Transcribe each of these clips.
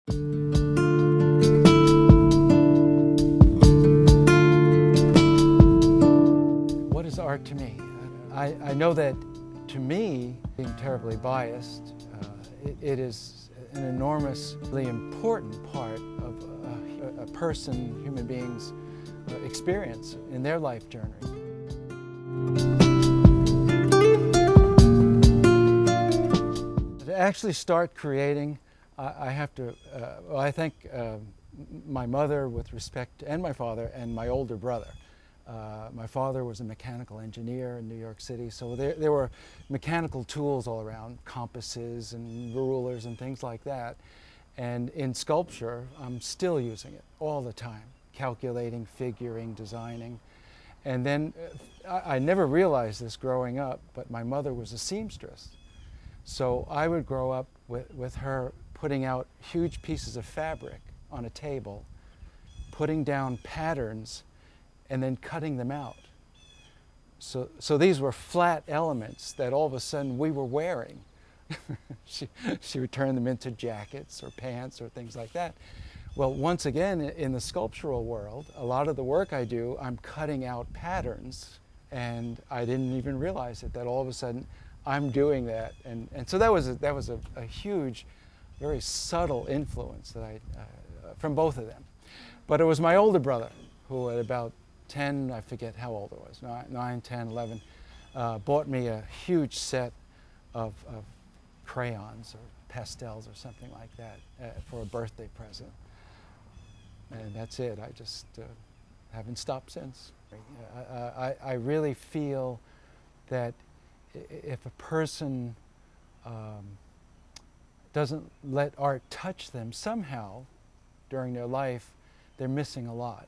What is art to me? I know that to me, being terribly biased, it is an enormously important part of a person, human being's experience in their life journey. To actually start creating, I have to, well, I thank my mother with respect, and my father, and my older brother. My father was a mechanical engineer in New York City, so there were mechanical tools all around, compasses and rulers and things like that. And in sculpture, I'm still using it all the time, calculating, figuring, designing. And then I never realized this growing up, but my mother was a seamstress. So I would grow up with her putting out huge pieces of fabric on a table, putting down patterns, and then cutting them out. So these were flat elements that all of a sudden we were wearing. she would turn them into jackets or pants or things like that. Well, once again, in the sculptural world, a lot of the work I do, I'm cutting out patterns, and I didn't even realize it, that all of a sudden I'm doing that. And so that was a huge, very subtle influence that from both of them. But it was my older brother who, at about 10, I forget how old I was, 9, 10, 11, bought me a huge set of crayons or pastels or something like that for a birthday present. And that's it. I just haven't stopped since. I really feel that if a person doesn't let art touch them somehow during their life, they're missing a lot.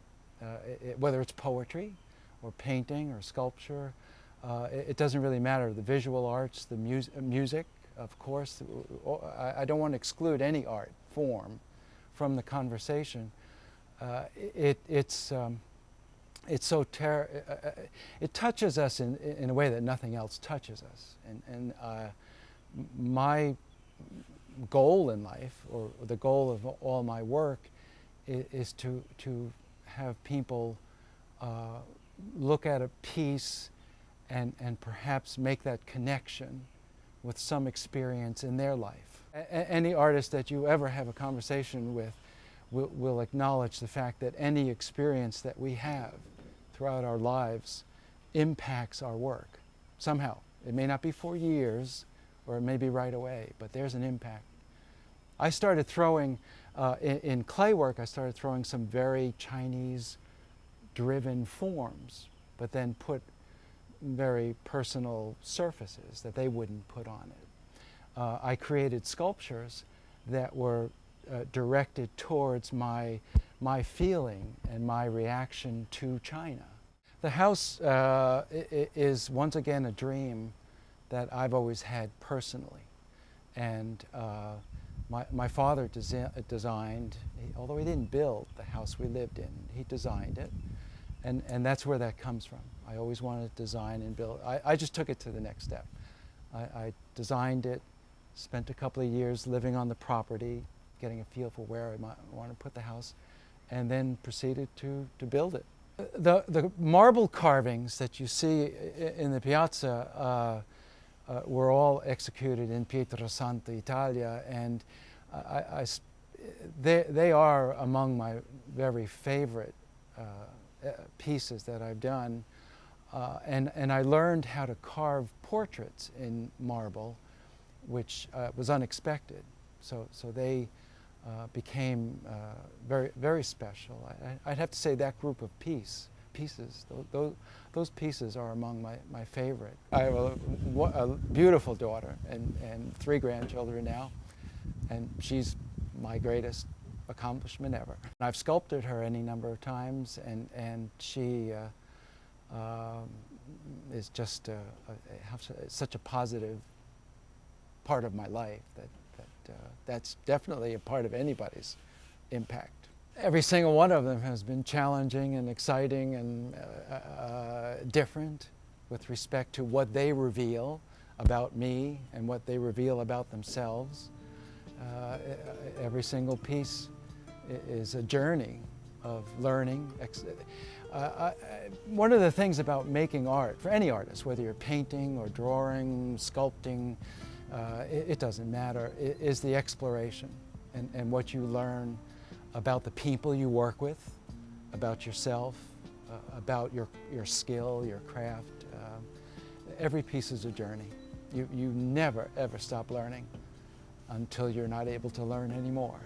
Whether it's poetry or painting or sculpture, it doesn't really matter. The visual arts, the music, of course. I don't want to exclude any art form from the conversation. It touches us in a way that nothing else touches us. And my goal in life, or the goal of all my work, is to have people look at a piece and perhaps make that connection with some experience in their life. Any artist that you ever have a conversation with will acknowledge the fact that any experience that we have throughout our lives impacts our work somehow. It may not be for years, or it may be right away, but there's an impact. I started throwing, in clay work, I started throwing some very Chinese-driven forms, but then put very personal surfaces that they wouldn't put on it. I created sculptures that were directed towards my feeling and my reaction to China. The house is once again a dream that I've always had personally. And my father designed, although he didn't build the house we lived in, he designed it. And that's where that comes from. I always wanted to design and build. I just took it to the next step. I designed it, spent a couple of years living on the property, getting a feel for where I might want to put the house, and then proceeded to build it. The marble carvings that you see in the piazza were all executed in Pietrasanta, Italia, and they are among my very favorite pieces that I've done. And I learned how to carve portraits in marble, which was unexpected. So they became very, very special. I'd have to say that group of pieces, those pieces are among my favorite. I have a beautiful daughter and 3 grandchildren now, and she's my greatest accomplishment ever. I've sculpted her any number of times, and she is just such a positive part of my life that's definitely a part of anybody's impact. Every single one of them has been challenging and exciting and different with respect to what they reveal about me and what they reveal about themselves. Every single piece is a journey of learning. One of the things about making art, for any artist, whether you're painting or drawing, sculpting, it doesn't matter, is the exploration and what you learn about the people you work with, about yourself, about your skill, your craft. Every piece is a journey. You never, ever stop learning until you're not able to learn anymore.